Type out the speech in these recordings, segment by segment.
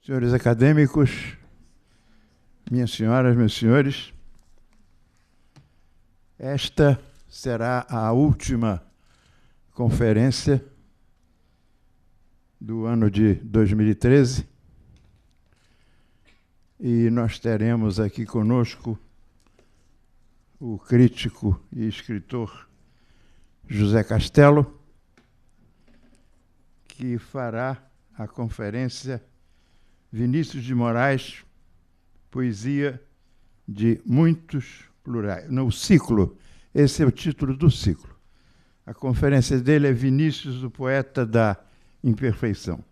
Senhores acadêmicos, minhas senhoras, meus senhores, esta será a última conferência do ano de 2013 e nós teremos aqui conosco o crítico e escritor José Castelo, que fará a conferência Vinícius de Moraes, Poesia de Muitos Plurais. No ciclo, esse é o título do ciclo. A conferência dele é Vinícius, o poeta da imperfeição.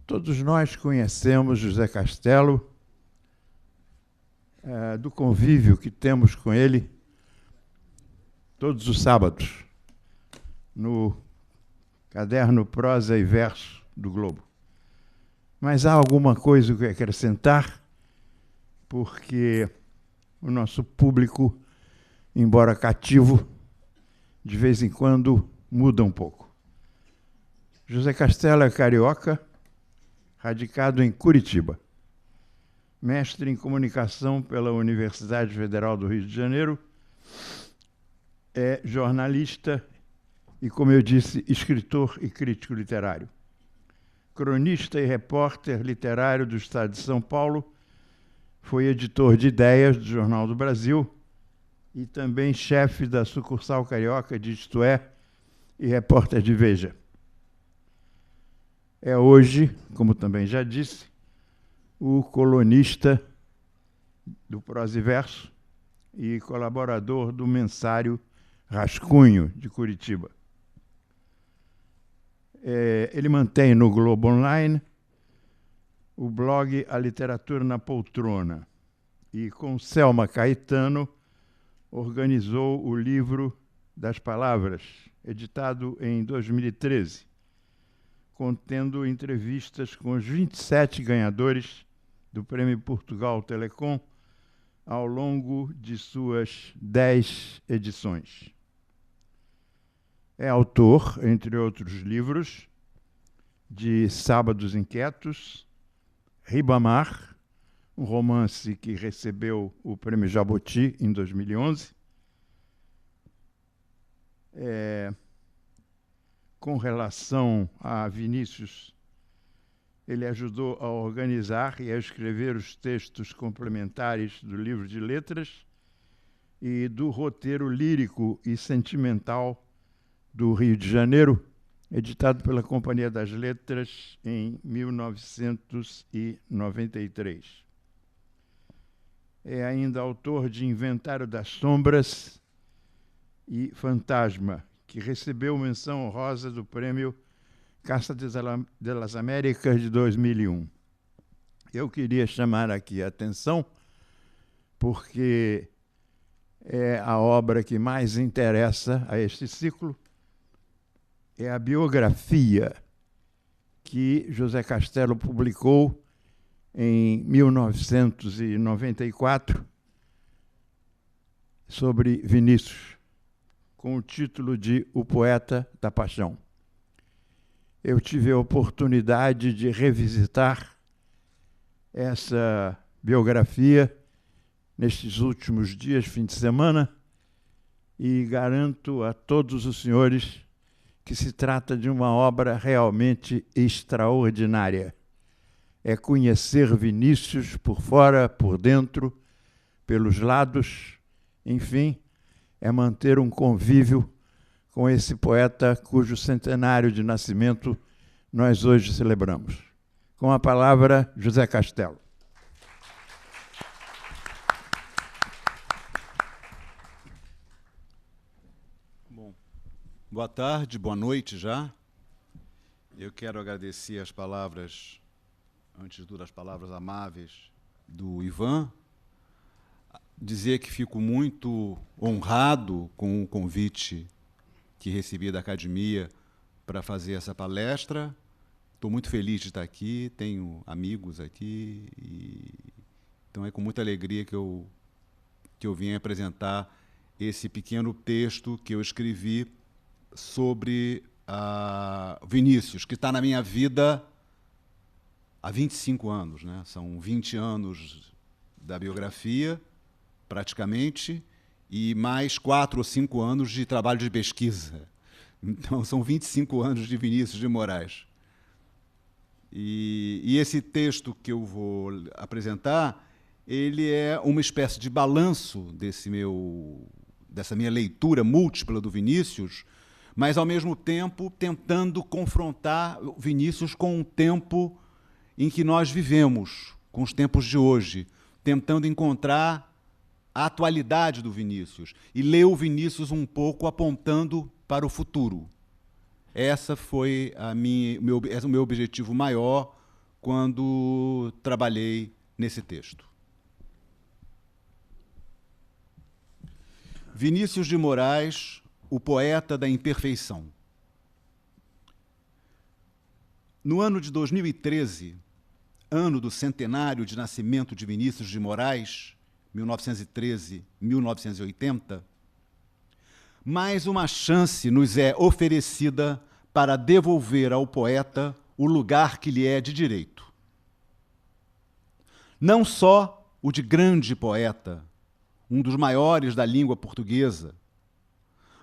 Todos nós conhecemos José Castelo, do convívio que temos com ele todos os sábados, no caderno Prosa e Verso do Globo. Mas há alguma coisa que acrescentar, porque o nosso público, embora cativo, de vez em quando muda um pouco. José Castelo é carioca, radicado em Curitiba. Mestre em comunicação pela Universidade Federal do Rio de Janeiro, é jornalista e, como eu disse, escritor e crítico literário. Cronista e repórter literário do Estado de São Paulo, foi editor de ideias do Jornal do Brasil e também chefe da sucursal carioca de Isto É e repórter de Veja. É hoje, como também já disse, o colunista do Prosa e Verso e colaborador do mensário Rascunho, de Curitiba. Ele mantém no Globo Online o blog A Literatura na Poltrona e, com Selma Caetano, organizou o Livro das Palavras, editado em 2013, contendo entrevistas com os 27 ganhadores do Prêmio Portugal Telecom ao longo de suas 10 edições. É autor, entre outros livros, de Sábados Inquietos, Ribamar, um romance que recebeu o Prêmio Jabuti em 2011. Com relação a Vinícius, ele ajudou a organizar e a escrever os textos complementares do livro de letras e do roteiro lírico e sentimental do Rio de Janeiro, editado pela Companhia das Letras em 1993. É ainda autor de Inventário das Sombras e Fantasma, que recebeu menção honrosa do Prêmio Casa de las Américas de 2001. Eu queria chamar aqui a atenção porque é a obra que mais interessa a este ciclo, é a biografia que José Castelo publicou em 1994 sobre Vinícius, com o título de O Poeta da Paixão. Eu tive a oportunidade de revisitar essa biografia nestes últimos dias, fim de semana, e garanto a todos os senhores que se trata de uma obra realmente extraordinária. É conhecer Vinícius por fora, por dentro, pelos lados, enfim, é manter um convívio com esse poeta cujo centenário de nascimento nós hoje celebramos. Com a palavra, José Castelo. Bom, boa tarde, boa noite já. Eu quero agradecer as palavras, antes de tudo, as palavras amáveis do Ivan, dizer que fico muito honrado com o convite que recebi da academia para fazer essa palestra. Estou muito feliz de estar aqui, tenho amigos aqui, então é com muita alegria que eu vim apresentar esse pequeno texto que eu escrevi sobre Vinícius, que está na minha vida há 25 anos, né? São 20 anos da biografia, praticamente, e mais 4 ou 5 anos de trabalho de pesquisa. Então, são 25 anos de Vinícius de Moraes. E esse texto que eu vou apresentar, ele é uma espécie de balanço dessa minha leitura múltipla do Vinícius, mas, ao mesmo tempo, tentando confrontar o Vinícius com o tempo em que nós vivemos, com os tempos de hoje, tentando encontrar a atualidade do Vinícius e ler o Vinícius um pouco apontando para o futuro. Esse foi o meu objetivo maior quando trabalhei nesse texto. Vinícius de Moraes, o poeta da imperfeição. No ano de 2013, ano do centenário de nascimento de Vinícius de Moraes, 1913-1980, mais uma chance nos é oferecida para devolver ao poeta o lugar que lhe é de direito. Não só o de grande poeta, um dos maiores da língua portuguesa,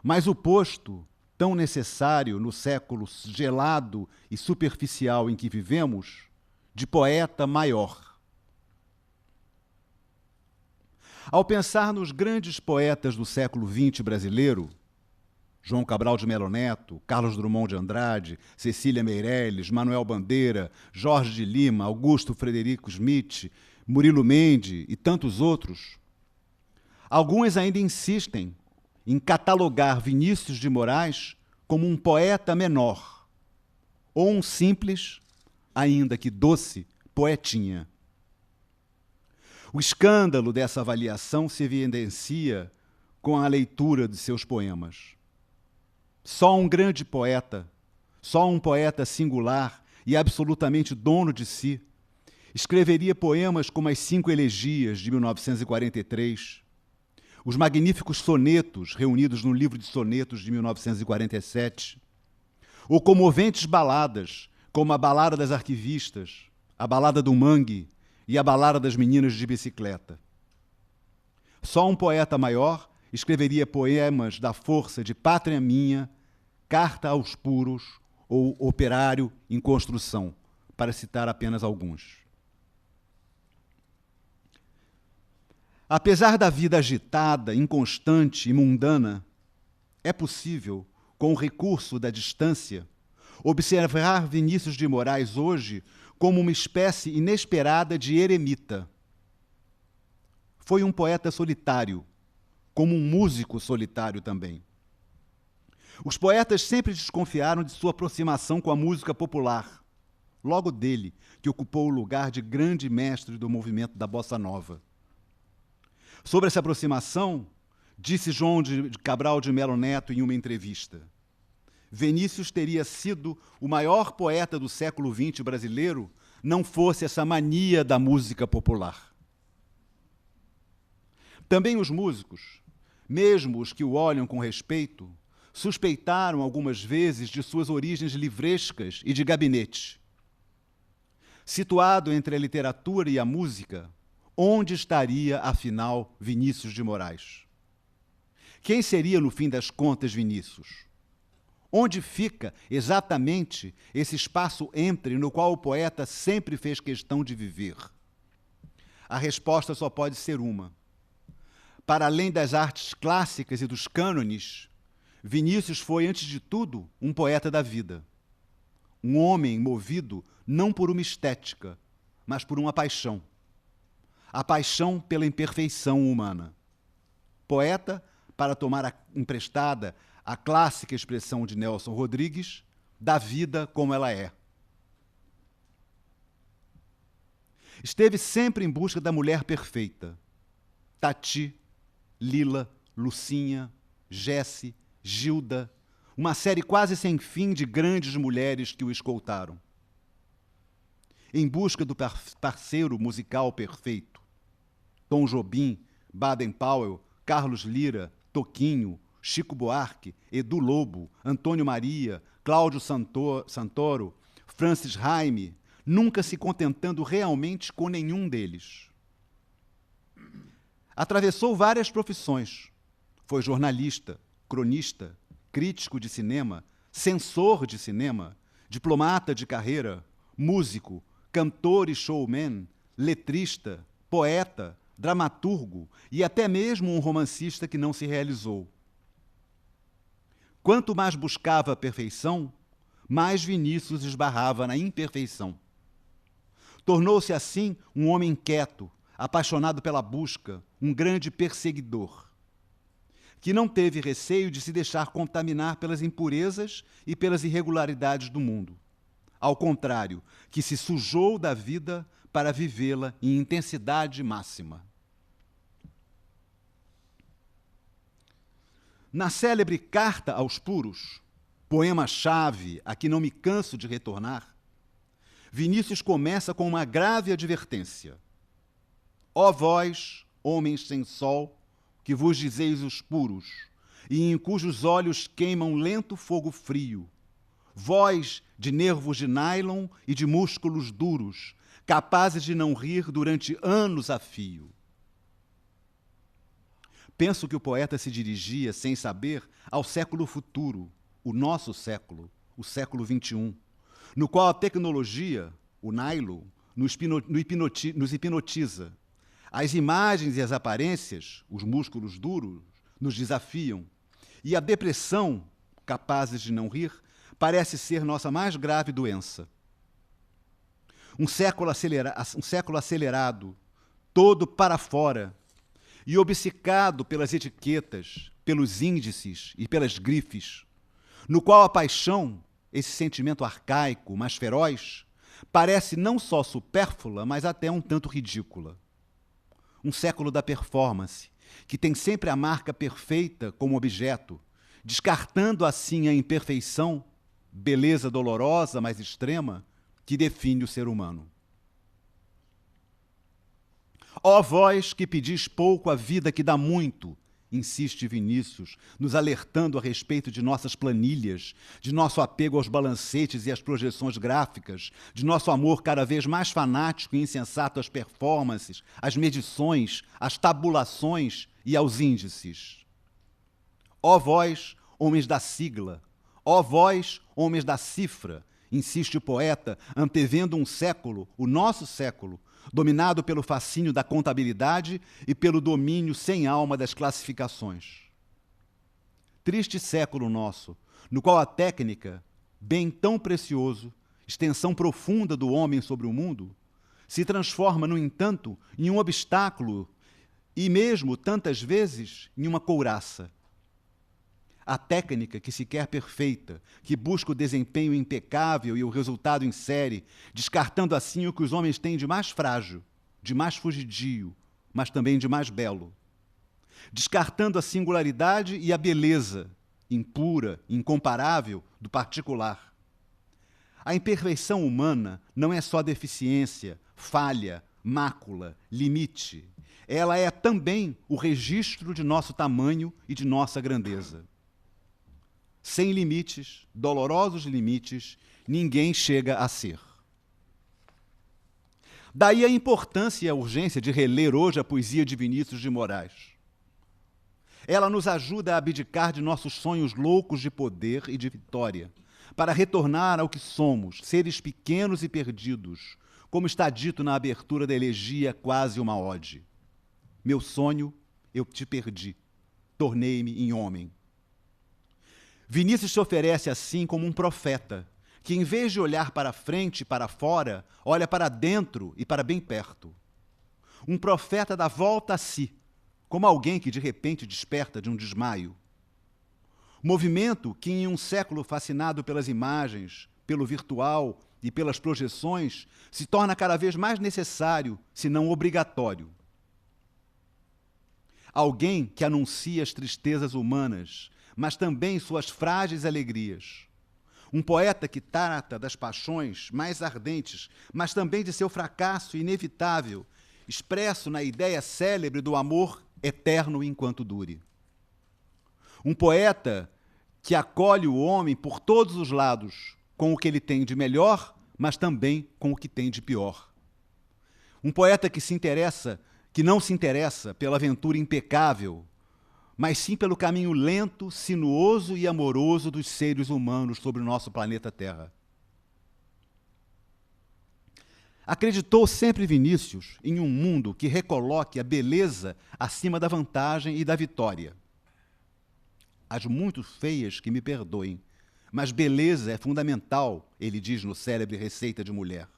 mas o posto tão necessário no século gelado e superficial em que vivemos, de poeta maior. Ao pensar nos grandes poetas do século XX brasileiro, João Cabral de Melo Neto, Carlos Drummond de Andrade, Cecília Meirelles, Manuel Bandeira, Jorge de Lima, Augusto Frederico Schmidt, Murilo Mendes e tantos outros, alguns ainda insistem em catalogar Vinícius de Moraes como um poeta menor, ou um simples, ainda que doce, poetinha. O escândalo dessa avaliação se evidencia com a leitura de seus poemas. Só um grande poeta, só um poeta singular e absolutamente dono de si, escreveria poemas como as 5 Elegias, de 1943, os magníficos sonetos reunidos no livro de sonetos de 1947, ou comoventes baladas, como a Balada das Arquivistas, a Balada do Mangue e a Balada das Meninas de Bicicleta. Só um poeta maior escreveria poemas da força de Pátria Minha, Carta aos Puros ou Operário em Construção, para citar apenas alguns. Apesar da vida agitada, inconstante e mundana, é possível, com o recurso da distância, observar Vinícius de Moraes hoje como uma espécie inesperada de eremita. Foi um poeta solitário, como um músico solitário também. Os poetas sempre desconfiaram de sua aproximação com a música popular, logo dele, que ocupou o lugar de grande mestre do movimento da Bossa Nova. Sobre essa aproximação, disse João de Cabral de Melo Neto em uma entrevista: Vinícius teria sido o maior poeta do século XX brasileiro não fosse essa mania da música popular. Também os músicos, mesmo os que o olham com respeito, suspeitaram algumas vezes de suas origens livrescas e de gabinete. Situado entre a literatura e a música, onde estaria, afinal, Vinícius de Moraes? Quem seria, no fim das contas, Vinícius? Onde fica exatamente esse espaço entre no qual o poeta sempre fez questão de viver? A resposta só pode ser uma. Para além das artes clássicas e dos cânones, Vinícius foi, antes de tudo, um poeta da vida. Um homem movido não por uma estética, mas por uma paixão. A paixão pela imperfeição humana. Poeta, para tomar emprestada a clássica expressão de Nelson Rodrigues, da vida como ela é. Esteve sempre em busca da mulher perfeita. Tati, Lila, Lucinha, Jesse, Gilda, uma série quase sem fim de grandes mulheres que o escoltaram. Em busca do parceiro musical perfeito, Tom Jobim, Baden Powell, Carlos Lyra, Toquinho, Chico Buarque, Edu Lobo, Antônio Maria, Cláudio Santoro, Francis Raime, nunca se contentando realmente com nenhum deles. Atravessou várias profissões. Foi jornalista, cronista, crítico de cinema, censor de cinema, diplomata de carreira, músico, cantor e showman, letrista, poeta, dramaturgo e até mesmo um romancista que não se realizou. Quanto mais buscava a perfeição, mais Vinícius esbarrava na imperfeição. Tornou-se assim um homem inquieto, apaixonado pela busca, um grande perseguidor, que não teve receio de se deixar contaminar pelas impurezas e pelas irregularidades do mundo. Ao contrário, que se sujou da vida para vivê-la em intensidade máxima. Na célebre Carta aos Puros, poema-chave a que não me canso de retornar, Vinícius começa com uma grave advertência. Ó vós, homens sem sol, que vos dizeis os puros, e em cujos olhos queimam lento fogo frio, vós, de nervos de nylon e de músculos duros, capazes de não rir durante anos a fio. Penso que o poeta se dirigia, sem saber, ao século futuro, o nosso século, o século XXI, no qual a tecnologia, o nylon, nos hipnotiza. As imagens e as aparências, os músculos duros, nos desafiam. E a depressão, capazes de não rir, parece ser nossa mais grave doença. Um século acelerado, todo para fora, e obcecado pelas etiquetas, pelos índices e pelas grifes, no qual a paixão, esse sentimento arcaico, mas feroz, parece não só supérflua, mas até um tanto ridícula. Um século da performance, que tem sempre a marca perfeita como objeto, descartando assim a imperfeição, beleza dolorosa, mas extrema, que define o ser humano. Ó vós que pedis pouco a vida que dá muito, insiste Vinícius, nos alertando a respeito de nossas planilhas, de nosso apego aos balancetes e às projeções gráficas, de nosso amor cada vez mais fanático e insensato às performances, às medições, às tabulações e aos índices. Ó vós, homens da sigla, ó vós, homens da cifra, insiste o poeta, antevendo um século, o nosso século, dominado pelo fascínio da contabilidade e pelo domínio sem alma das classificações. Triste século nosso, no qual a técnica, bem tão precioso, extensão profunda do homem sobre o mundo, se transforma, no entanto, em um obstáculo e mesmo, tantas vezes, em uma couraça. A técnica que se quer perfeita, que busca o desempenho impecável e o resultado em série, descartando assim o que os homens têm de mais frágil, de mais fugidio, mas também de mais belo. Descartando a singularidade e a beleza, impura, incomparável, do particular. A imperfeição humana não é só deficiência, falha, mácula, limite. Ela é também o registro de nosso tamanho e de nossa grandeza. Sem limites, dolorosos limites, ninguém chega a ser. Daí a importância e a urgência de reler hoje a poesia de Vinícius de Moraes. Ela nos ajuda a abdicar de nossos sonhos loucos de poder e de vitória, para retornar ao que somos, seres pequenos e perdidos, como está dito na abertura da elegia Quase uma Ode. Meu sonho, eu te perdi, tornei-me em homem. Vinícius se oferece assim como um profeta, que em vez de olhar para frente e para fora, olha para dentro e para bem perto. Um profeta dá volta a si, como alguém que de repente desperta de um desmaio. Movimento que em um século fascinado pelas imagens, pelo virtual e pelas projeções, se torna cada vez mais necessário, se não obrigatório. alguém que anuncia as tristezas humanas, mas também suas frágeis alegrias. Um poeta que trata das paixões mais ardentes, mas também de seu fracasso inevitável, expresso na ideia célebre do amor eterno enquanto dure. Um poeta que acolhe o homem por todos os lados, com o que ele tem de melhor, mas também com o que tem de pior. Um poeta que não se interessa pela aventura impecável, mas sim pelo caminho lento, sinuoso e amoroso dos seres humanos sobre o nosso planeta Terra. Acreditou sempre Vinícius em um mundo que recoloque a beleza acima da vantagem e da vitória. As muito feias que me perdoem, mas beleza é fundamental, ele diz no célebre Receita de Mulher.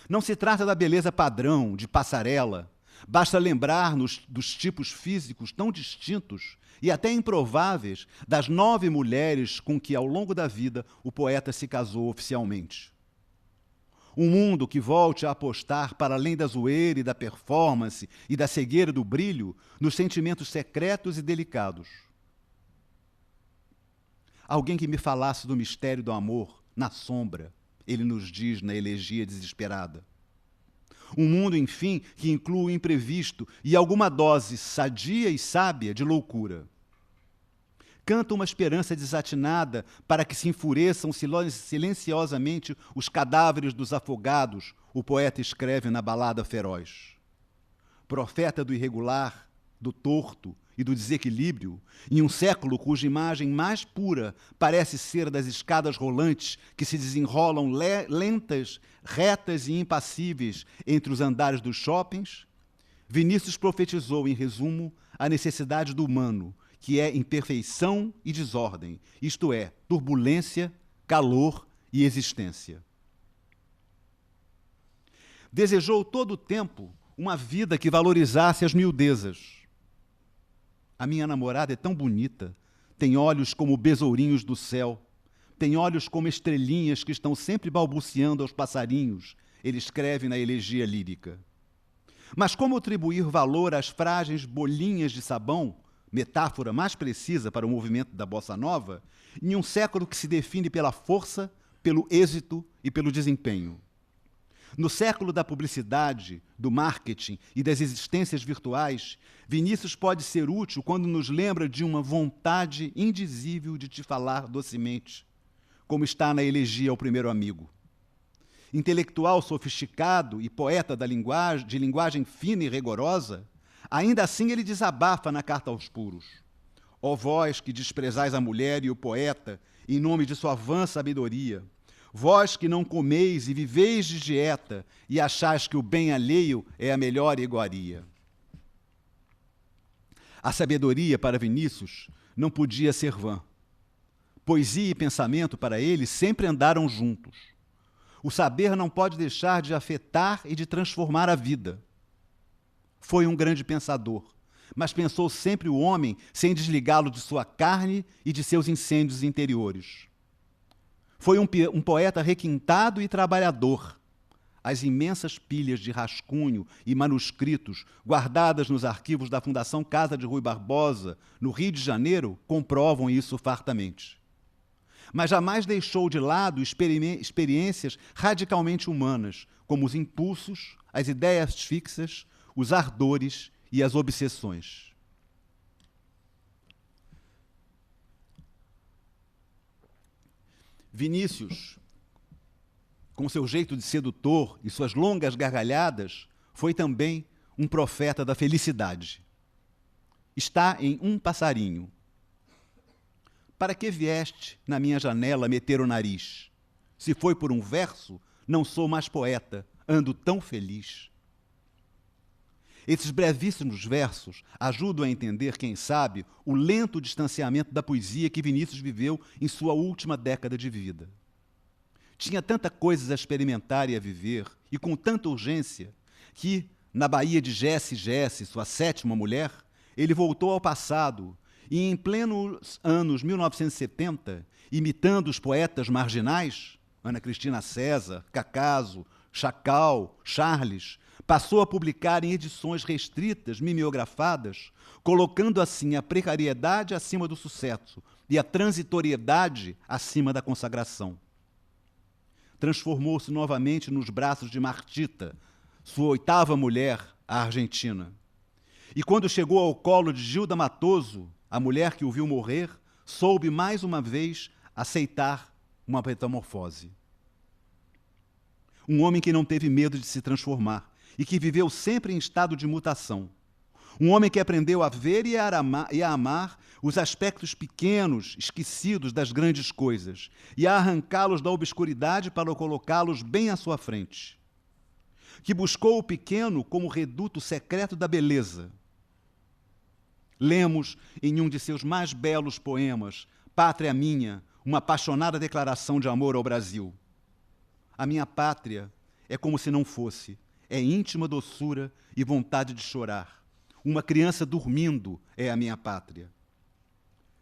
Não se trata da beleza padrão, de passarela. Basta lembrar-nos dos tipos físicos tão distintos e até improváveis das 9 mulheres com que, ao longo da vida, o poeta se casou oficialmente. Um mundo que volte a apostar, para além da zoeira e da performance e da cegueira do brilho, nos sentimentos secretos e delicados. Alguém que me falasse do mistério do amor, na sombra, ele nos diz na elegia desesperada. Um mundo, enfim, que inclua o imprevisto e alguma dose sadia e sábia de loucura. Canta uma esperança desatinada para que se enfureçam silenciosamente os cadáveres dos afogados, o poeta escreve na Balada Feroz. Profeta do irregular, do torto e do desequilíbrio, em um século cuja imagem mais pura parece ser das escadas rolantes que se desenrolam lentas, retas e impassíveis entre os andares dos shoppings, Vinícius profetizou, em resumo, a necessidade do humano, que é imperfeição e desordem, isto é, turbulência, calor e existência. Desejou todo o tempo uma vida que valorizasse as miudezas. A minha namorada é tão bonita, tem olhos como besourinhos do céu, tem olhos como estrelinhas que estão sempre balbuciando aos passarinhos, ele escreve na elegia lírica. Mas como atribuir valor às frágeis bolinhas de sabão, metáfora mais precisa para o movimento da bossa nova, em um século que se define pela força, pelo êxito e pelo desempenho? No século da publicidade, do marketing e das existências virtuais, Vinícius pode ser útil quando nos lembra de uma vontade indizível de te falar docemente, como está na elegia ao primeiro amigo. Intelectual sofisticado e poeta de linguagem fina e rigorosa, ainda assim ele desabafa na Carta aos Puros. Ó vós que desprezais a mulher e o poeta em nome de sua vã sabedoria, vós que não comeis e viveis de dieta e achais que o bem alheio é a melhor iguaria. A sabedoria para Vinícius não podia ser vã. Poesia e pensamento para ele sempre andaram juntos. O saber não pode deixar de afetar e de transformar a vida. Foi um grande pensador, mas pensou sempre o homem sem desligá-lo de sua carne e de seus incêndios interiores. Foi um poeta requintado e trabalhador. As imensas pilhas de rascunho e manuscritos guardadas nos arquivos da Fundação Casa de Rui Barbosa, no Rio de Janeiro, comprovam isso fartamente. Mas jamais deixou de lado experiências radicalmente humanas, como os impulsos, as ideias fixas, os ardores e as obsessões. Vinícius, com seu jeito de sedutor e suas longas gargalhadas, foi também um profeta da felicidade. Está em Um Passarinho. Para que vieste na minha janela meter o nariz? Se foi por um verso, não sou mais poeta, ando tão feliz. Esses brevíssimos versos ajudam a entender, quem sabe, o lento distanciamento da poesia que Vinícius viveu em sua última década de vida. Tinha tanta coisa a experimentar e a viver, e com tanta urgência, que, na Bahia de Jesse, sua 7ª mulher, ele voltou ao passado e, em plenos anos 1970, imitando os poetas marginais, Ana Cristina César, Cacaso, Chacal, Charles, Passou a publicar em edições restritas, mimeografadas, colocando assim a precariedade acima do sucesso e a transitoriedade acima da consagração. Transformou-se novamente nos braços de Martita, sua 8ª mulher, a argentina. E quando chegou ao colo de Gilda Matoso, a mulher que o viu morrer, soube mais uma vez aceitar uma metamorfose. Um homem que não teve medo de se transformar e que viveu sempre em estado de mutação. Um homem que aprendeu a ver e a amar os aspectos pequenos, esquecidos das grandes coisas, e a arrancá-los da obscuridade para colocá-los bem à sua frente. Que buscou o pequeno como reduto secreto da beleza. Lemos em um de seus mais belos poemas, Pátria Minha, uma apaixonada declaração de amor ao Brasil. A minha pátria é como se não fosse, é íntima doçura e vontade de chorar. Uma criança dormindo é a minha pátria.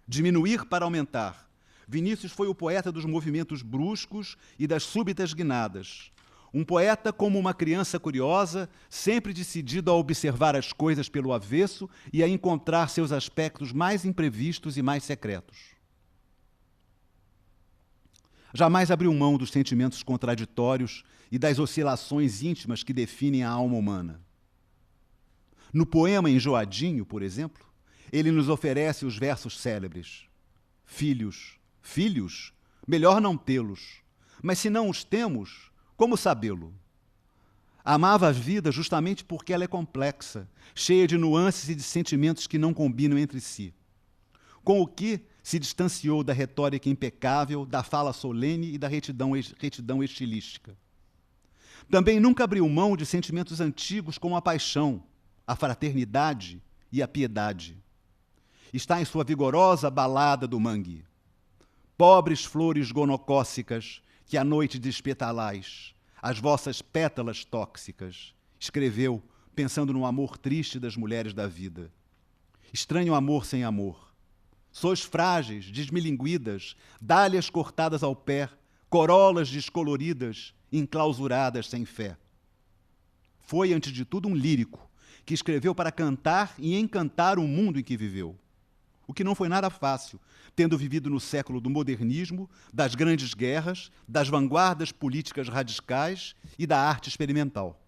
Diminuir para aumentar. Vinícius foi o poeta dos movimentos bruscos e das súbitas guinadas. Um poeta como uma criança curiosa, sempre decidido a observar as coisas pelo avesso e a encontrar seus aspectos mais imprevistos e mais secretos. Jamais abriu mão dos sentimentos contraditórios e das oscilações íntimas que definem a alma humana. No poema Enjoadinho, por exemplo, ele nos oferece os versos célebres. Filhos, filhos, melhor não tê-los, mas se não os temos, como sabê-lo? Amava a vida justamente porque ela é complexa, cheia de nuances e de sentimentos que não combinam entre si. Com o que se distanciou da retórica impecável, da fala solene e da retidão estilística. Também nunca abriu mão de sentimentos antigos como a paixão, a fraternidade e a piedade. Está em sua vigorosa balada do mangue. Pobres flores gonocócicas, que à noite despetalais, as vossas pétalas tóxicas, escreveu, pensando no amor triste das mulheres da vida. Estranho amor sem amor. Sois frágeis, desmilinguidas, dálias cortadas ao pé, corolas descoloridas, enclausuradas sem fé. Foi, antes de tudo, um lírico, que escreveu para cantar e encantar o mundo em que viveu. O que não foi nada fácil, tendo vivido no século do modernismo, das grandes guerras, das vanguardas políticas radicais e da arte experimental.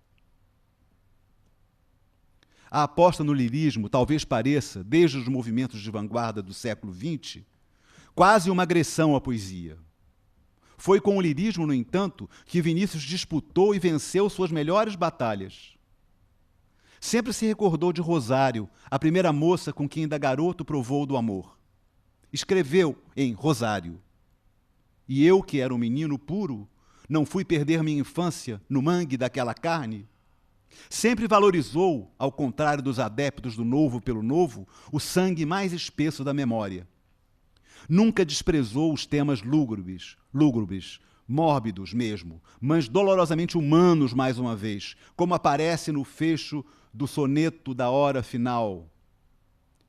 A aposta no lirismo talvez pareça, desde os movimentos de vanguarda do século XX, quase uma agressão à poesia. Foi com o lirismo, no entanto, que Vinícius disputou e venceu suas melhores batalhas. Sempre se recordou de Rosário, a primeira moça com quem ainda garoto provou do amor. Escreveu em Rosário: e eu, que era um menino puro, não fui perder minha infância no mangue daquela carne? Sempre valorizou, ao contrário dos adeptos do novo pelo novo, o sangue mais espesso da memória. Nunca desprezou os temas lúgubres, mórbidos mesmo, mas dolorosamente humanos mais uma vez, como aparece no fecho do soneto da hora final.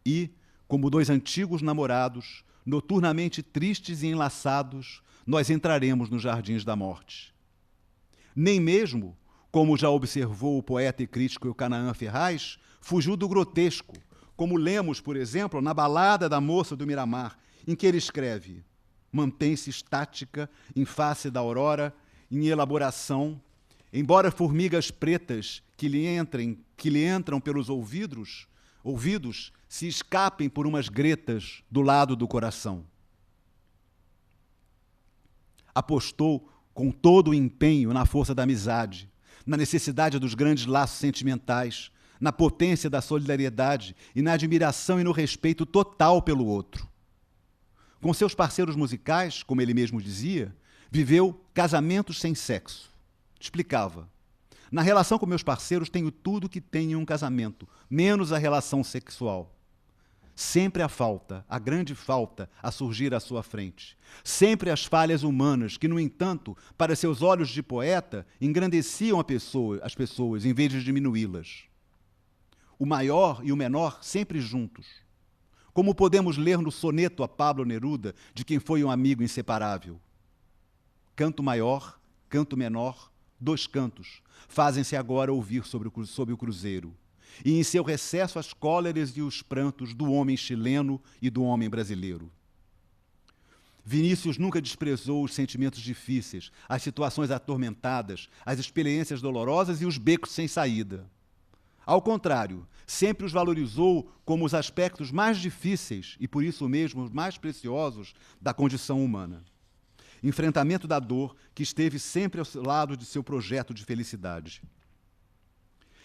E, como dois antigos namorados, noturnamente tristes e enlaçados, nós entraremos nos jardins da morte. Nem mesmo, como já observou o poeta e crítico Canaã Ferraz, fugiu do grotesco, como lemos, por exemplo, na Balada da Moça do Miramar, em que ele escreve: mantém-se estática em face da aurora, em elaboração, embora formigas pretas que lhe entram pelos ouvidos se escapem por umas gretas do lado do coração. Apostou com todo o empenho na força da amizade, na necessidade dos grandes laços sentimentais, na potência da solidariedade e na admiração e no respeito total pelo outro. Com seus parceiros musicais, como ele mesmo dizia, viveu casamentos sem sexo. Explicava: na relação com meus parceiros tenho tudo que tem em um casamento, menos a relação sexual. Sempre a falta, a grande falta, a surgir à sua frente. Sempre as falhas humanas que, no entanto, para seus olhos de poeta, engrandeciam as pessoas em vez de diminuí-las. O maior e o menor sempre juntos. Como podemos ler no soneto a Pablo Neruda, de quem foi um amigo inseparável. Canto maior, canto menor, 2 cantos fazem-se agora ouvir sob o cruzeiro, e em seu recesso as cóleras e os prantos do homem chileno e do homem brasileiro. Vinícius nunca desprezou os sentimentos difíceis, as situações atormentadas, as experiências dolorosas e os becos sem saída. Ao contrário, sempre os valorizou como os aspectos mais difíceis e, por isso mesmo, os mais preciosos da condição humana. Enfrentamento da dor que esteve sempre ao lado de seu projeto de felicidade.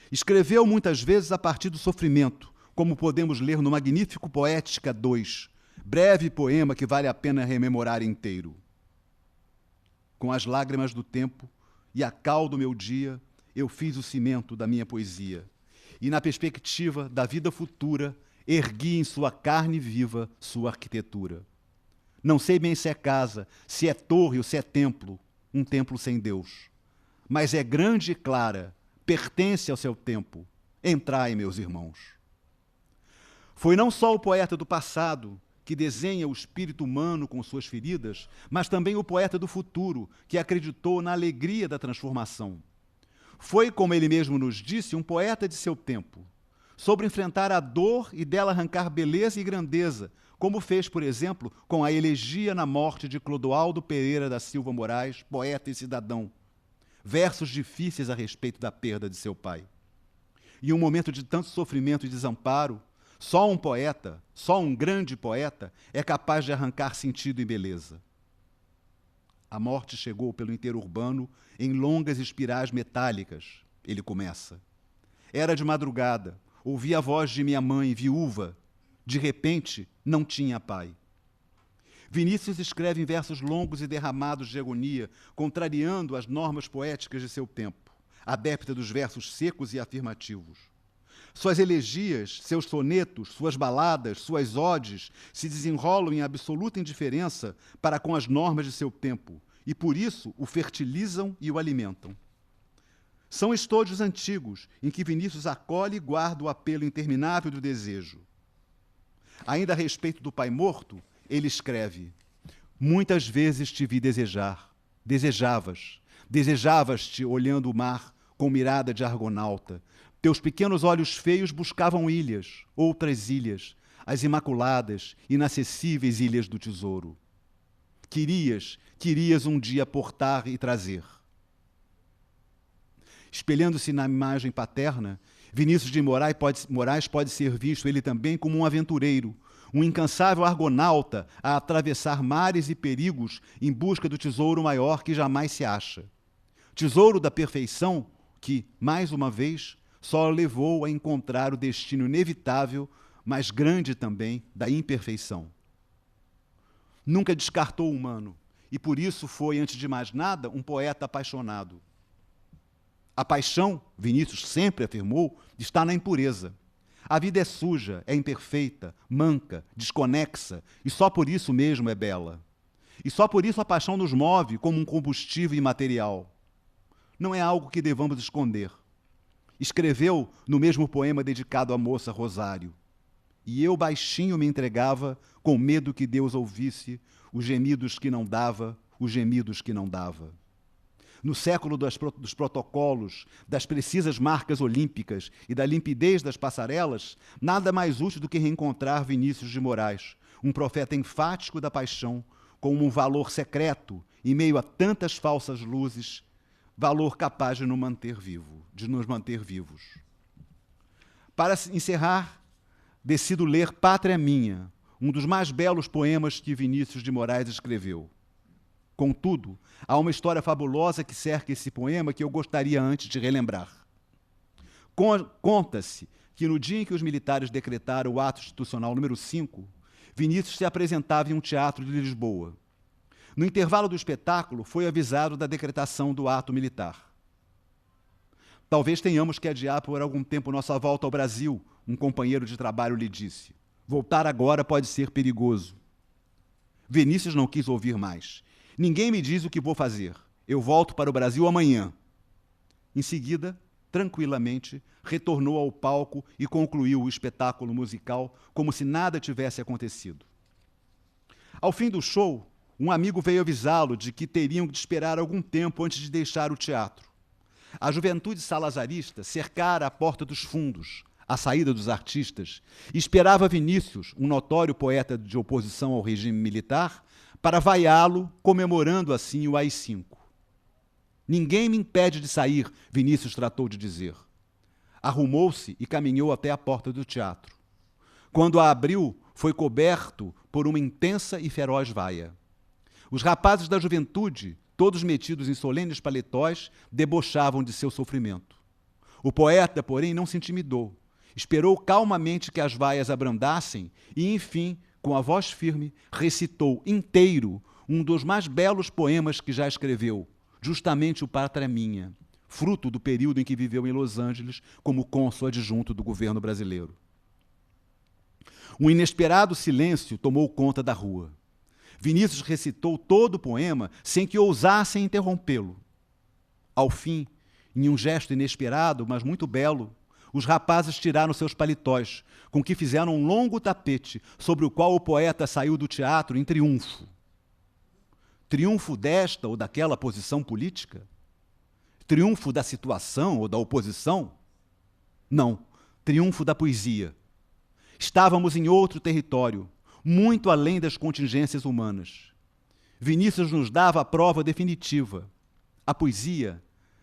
Escreveu muitas vezes a partir do sofrimento, como podemos ler no magnífico Poética 2, breve poema que vale a pena rememorar inteiro. Com as lágrimas do tempo e a cal do meu dia, eu fiz o cimento da minha poesia, e na perspectiva da vida futura, ergui em sua carne viva sua arquitetura. Não sei bem se é casa, se é torre ou se é templo, um templo sem Deus. Mas é grande e clara, pertence ao seu tempo. Entrai, meus irmãos. Foi não só o poeta do passado que desenha o espírito humano com suas feridas, mas também o poeta do futuro que acreditou na alegria da transformação. Foi, como ele mesmo nos disse, um poeta de seu tempo, sobre enfrentar a dor e dela arrancar beleza e grandeza, como fez, por exemplo, com a elegia na morte de Clodoaldo Pereira da Silva Moraes, poeta e cidadão. Versos difíceis a respeito da perda de seu pai. Em um momento de tanto sofrimento e desamparo, só um poeta, só um grande poeta, é capaz de arrancar sentido e beleza. A morte chegou pelo interurbano em longas espirais metálicas. Ele começa. Era de madrugada, ouvi a voz de minha mãe, viúva. De repente, não tinha pai. Vinícius escreve em versos longos e derramados de agonia, contrariando as normas poéticas de seu tempo, adepta dos versos secos e afirmativos. Suas elegias, seus sonetos, suas baladas, suas odes se desenrolam em absoluta indiferença para com as normas de seu tempo e, por isso, o fertilizam e o alimentam. São estojos antigos em que Vinícius acolhe e guarda o apelo interminável do desejo. Ainda a respeito do pai morto, ele escreve: muitas vezes te vi desejar, desejavas-te olhando o mar com mirada de argonauta. Teus pequenos olhos feios buscavam ilhas, outras ilhas, as imaculadas, inacessíveis ilhas do tesouro. Querias um dia portar e trazer. Espelhando-se na imagem paterna, Vinícius de Moraes pode ser visto ele também como um aventureiro, um incansável argonauta a atravessar mares e perigos em busca do tesouro maior que jamais se acha. Tesouro da perfeição que, mais uma vez, só levou a encontrar o destino inevitável, mas grande também, da imperfeição. Nunca descartou o humano, e por isso foi, antes de mais nada, um poeta apaixonado. A paixão, Vinícius sempre afirmou, está na impureza. A vida é suja, é imperfeita, manca, desconexa, e só por isso mesmo é bela. E só por isso a paixão nos move como um combustível imaterial. Não é algo que devamos esconder. Escreveu no mesmo poema dedicado à moça Rosário: e eu baixinho me entregava, com medo que Deus ouvisse os gemidos que não dava, os gemidos que não dava. No século dos protocolos, das precisas marcas olímpicas e da limpidez das passarelas, nada mais útil do que reencontrar Vinícius de Moraes, um profeta enfático da paixão, com um valor secreto, em meio a tantas falsas luzes, valor capaz de nos manter vivos. Para encerrar, decido ler Pátria Minha, um dos mais belos poemas que Vinícius de Moraes escreveu. Contudo, há uma história fabulosa que cerca esse poema que eu gostaria antes de relembrar. Conta-se que no dia em que os militares decretaram o ato institucional número 5, Vinícius se apresentava em um teatro de Lisboa. No intervalo do espetáculo, foi avisado da decretação do ato militar. Talvez tenhamos que adiar por algum tempo nossa volta ao Brasil, um companheiro de trabalho lhe disse. Voltar agora pode ser perigoso. Vinícius não quis ouvir mais. Ninguém me diz o que vou fazer. Eu volto para o Brasil amanhã. Em seguida, tranquilamente, retornou ao palco e concluiu o espetáculo musical como se nada tivesse acontecido. Ao fim do show, um amigo veio avisá-lo de que teriam de esperar algum tempo antes de deixar o teatro. A juventude salazarista cercara a porta dos fundos, a saída dos artistas, e esperava Vinícius, um notório poeta de oposição ao regime militar, para vaiá-lo, comemorando assim o AI-5. Ninguém me impede de sair, Vinícius tratou de dizer. Arrumou-se e caminhou até a porta do teatro. Quando a abriu, foi coberto por uma intensa e feroz vaia. Os rapazes da juventude, todos metidos em solenes paletós, debochavam de seu sofrimento. O poeta, porém, não se intimidou. Esperou calmamente que as vaias abrandassem e, enfim, com a voz firme, recitou inteiro um dos mais belos poemas que já escreveu, justamente o Pátria Minha, fruto do período em que viveu em Los Angeles como cônsul adjunto do governo brasileiro. Um inesperado silêncio tomou conta da rua. Vinícius recitou todo o poema sem que ousassem interrompê-lo. Ao fim, em um gesto inesperado, mas muito belo, os rapazes tiraram seus paletós, com que fizeram um longo tapete, sobre o qual o poeta saiu do teatro em triunfo. Triunfo desta ou daquela posição política? Triunfo da situação ou da oposição? Não, triunfo da poesia. Estávamos em outro território, muito além das contingências humanas. Vinícius nos dava a prova definitiva. A poesia,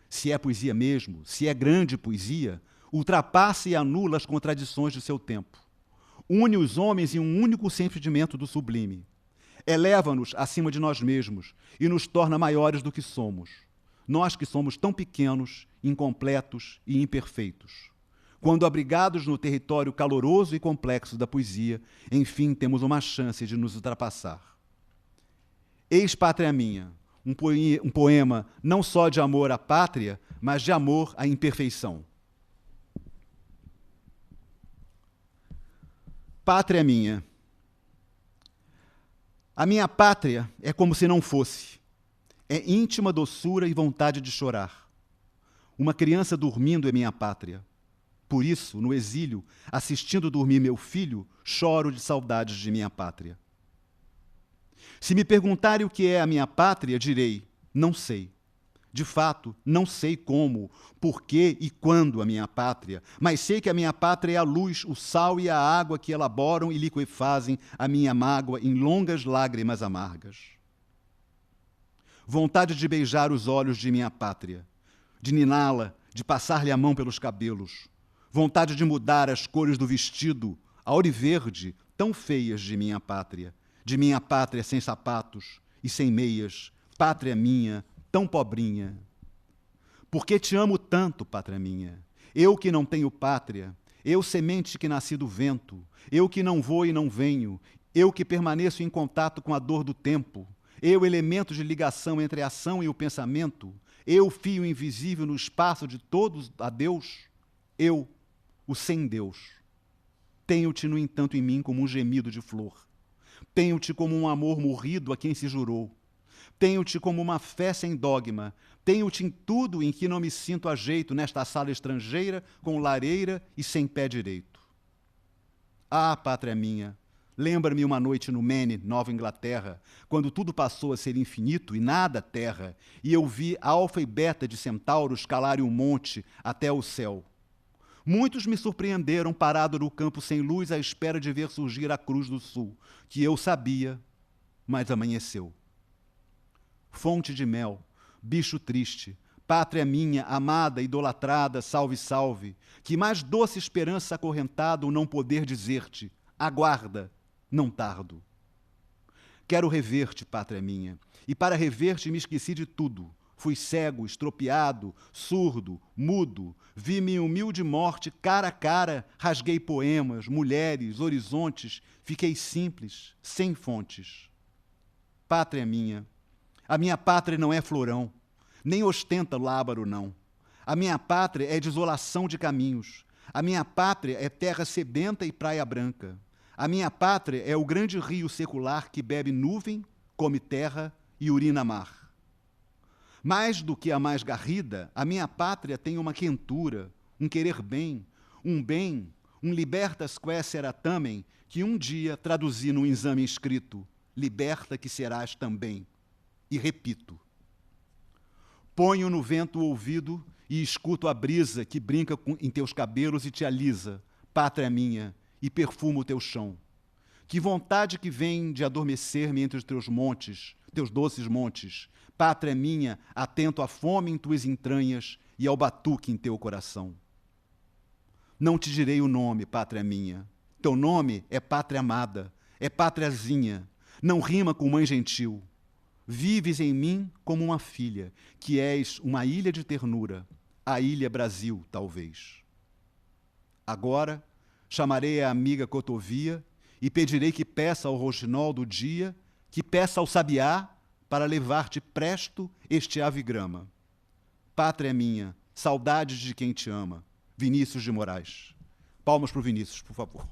se é poesia mesmo, se é grande poesia, ultrapassa e anula as contradições de seu tempo. Une os homens em um único sentimento do sublime. Eleva-nos acima de nós mesmos e nos torna maiores do que somos. Nós que somos tão pequenos, incompletos e imperfeitos. Quando abrigados no território caloroso e complexo da poesia, enfim temos uma chance de nos ultrapassar. Eis Pátria Minha, um poema não só de amor à pátria, mas de amor à imperfeição. Pátria minha. A minha pátria é como se não fosse. É íntima doçura e vontade de chorar. Uma criança dormindo é minha pátria. Por isso, no exílio, assistindo dormir meu filho, choro de saudades de minha pátria. Se me perguntarem o que é a minha pátria, direi, não sei. De fato, não sei como, por quê e quando a minha pátria, mas sei que a minha pátria é a luz, o sal e a água que elaboram e liquefazem a minha mágoa em longas lágrimas amargas. Vontade de beijar os olhos de minha pátria, de niná-la, de passar-lhe a mão pelos cabelos. Vontade de mudar as cores do vestido, auriverde, tão feias de minha pátria sem sapatos e sem meias, pátria minha, tão pobrinha. Porque te amo tanto, pátria minha, eu que não tenho pátria, eu semente que nasci do vento, eu que não vou e não venho, eu que permaneço em contato com a dor do tempo, eu elemento de ligação entre a ação e o pensamento, eu fio invisível no espaço de todos a Deus, eu, o sem Deus. Tenho-te, no entanto, em mim como um gemido de flor. Tenho-te como um amor morrido a quem se jurou. Tenho-te como uma fé sem dogma. Tenho-te em tudo em que não me sinto a jeito nesta sala estrangeira, com lareira e sem pé direito. Ah, pátria minha, lembra-me uma noite no Maine, Nova Inglaterra, quando tudo passou a ser infinito e nada terra, e eu vi alfa e beta de centauros calarem um monte até o céu. Muitos me surpreenderam parado no campo sem luz à espera de ver surgir a Cruz do Sul, que eu sabia, mas amanheceu. Fonte de mel, bicho triste, pátria minha, amada, idolatrada, salve, salve, que mais doce esperança acorrentada o não poder dizer-te, aguarda, não tardo. Quero rever-te, pátria minha, e para rever-te me esqueci de tudo. Fui cego, estropiado, surdo, mudo, vi minha humilde morte cara a cara, rasguei poemas, mulheres, horizontes, fiquei simples, sem fontes. Pátria minha, a minha pátria não é florão, nem ostenta lábaro, não. A minha pátria é desolação de caminhos. A minha pátria é terra sedenta e praia branca. A minha pátria é o grande rio secular que bebe nuvem, come terra e urina mar. Mais do que a mais garrida, a minha pátria tem uma quentura, um querer bem, um libertas quae tamen, que um dia traduzi num exame escrito, liberta que serás também. E repito, ponho no vento o ouvido e escuto a brisa que brinca em teus cabelos e te alisa, pátria minha, e perfuma o teu chão. Que vontade que vem de adormecer-me entre os teus montes, teus doces montes, pátria minha, atento à fome em tuas entranhas e ao batuque em teu coração. Não te direi o nome, pátria minha. Teu nome é pátria amada, é pátriazinha, não rima com mãe gentil. Vives em mim como uma filha, que és uma ilha de ternura, a ilha Brasil, talvez. Agora chamarei a amiga Cotovia e pedirei que peça ao rouxinol do dia, que peça ao sabiá para levar-te presto este avigrama. Pátria minha, saudades de quem te ama. Vinícius de Moraes. Palmas para o Vinícius, por favor.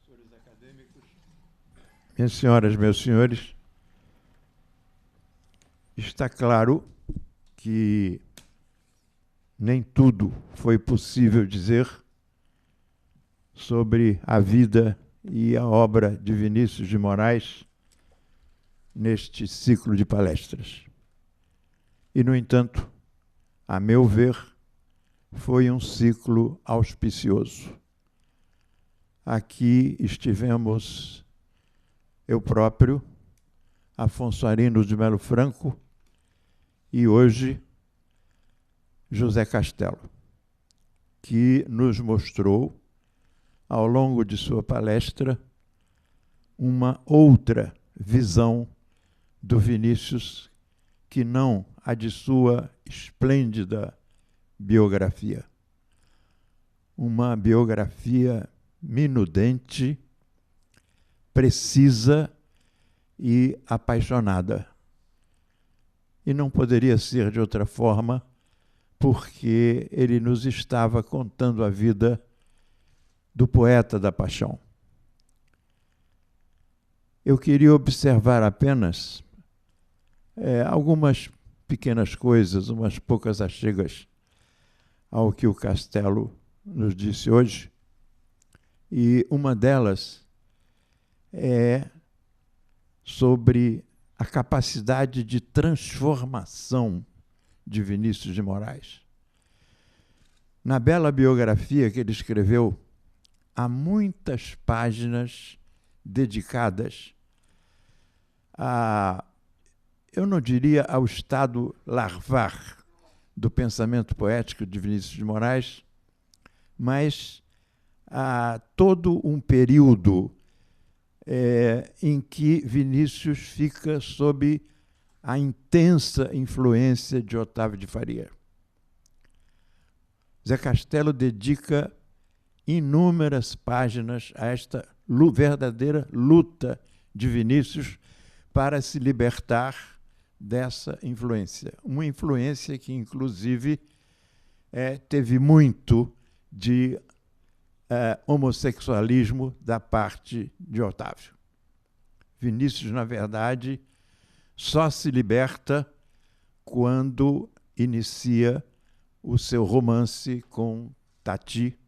Senhores acadêmicos, minhas senhoras, meus senhores, está claro que nem tudo foi possível dizer sobre a vida e a obra de Vinícius de Moraes neste ciclo de palestras. E, no entanto, a meu ver, foi um ciclo auspicioso. Aqui estivemos eu próprio, Afonso Arinos de Melo Franco, e hoje José Castelo, que nos mostrou, ao longo de sua palestra, uma outra visão do Vinícius, que não a de sua esplêndida biografia. Uma biografia minudente, precisa e apaixonada. E não poderia ser de outra forma, porque ele nos estava contando a vida do poeta da paixão. Eu queria observar apenas algumas pequenas coisas, umas poucas achegas ao que o Castelo nos disse hoje, e uma delas é sobre a capacidade de transformação de Vinícius de Moraes. Na bela biografia que ele escreveu, há muitas páginas dedicadas eu não diria ao estado larvar do pensamento poético de Vinícius de Moraes, mas a todo um período em que Vinícius fica sob a intensa influência de Otávio de Faria. Zé Castelo dedica inúmeras páginas a esta verdadeira luta de Vinícius para se libertar dessa influência. Uma influência que, inclusive, teve muito de homossexualismo da parte de Otávio. Vinícius, na verdade, só se liberta quando inicia o seu romance com Tati,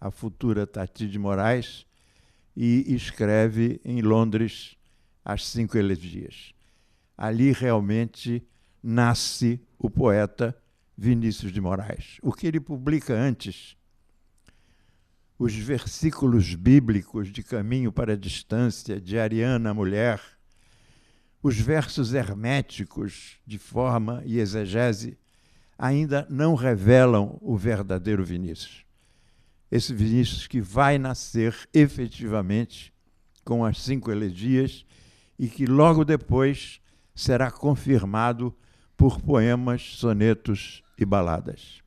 a futura Tati de Moraes, e escreve em Londres as 5 Elegias. Ali realmente nasce o poeta Vinícius de Moraes. O que ele publica antes, os versículos bíblicos de Caminho para a Distância, de Ariana, a Mulher, os versos herméticos de forma e exegese, ainda não revelam o verdadeiro Vinícius. Esse Vinícius que vai nascer efetivamente com as 5 Elegias e que logo depois será confirmado por poemas, sonetos e baladas.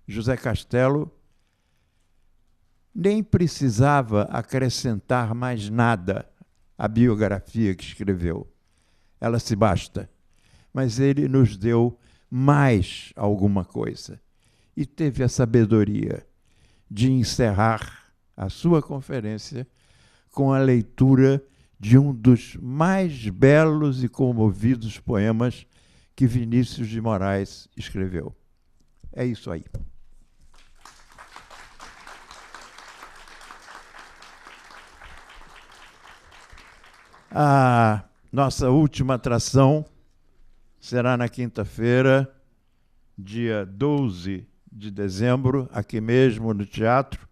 José Castelo nem precisava acrescentar mais nada à biografia que escreveu. Ela se basta. Mas ele nos deu mais alguma coisa. E teve a sabedoria de encerrar a sua conferência com a leitura de um dos mais belos e comovidos poemas que Vinícius de Moraes escreveu. É isso aí. A nossa última atração será na quinta-feira, dia 12 de dezembro, aqui mesmo no teatro,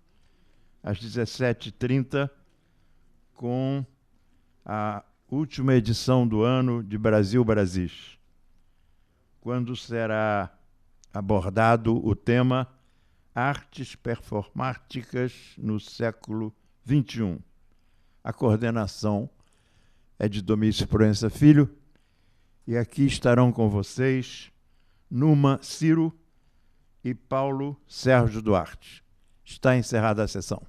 às 17h30, com a última edição do ano de Brasil Brasis, quando será abordado o tema Artes Performáticas no século XXI. A coordenação é de Domício Proença Filho, e aqui estarão com vocês Numa Ciro e Paulo Sérgio Duarte. Está encerrada a sessão.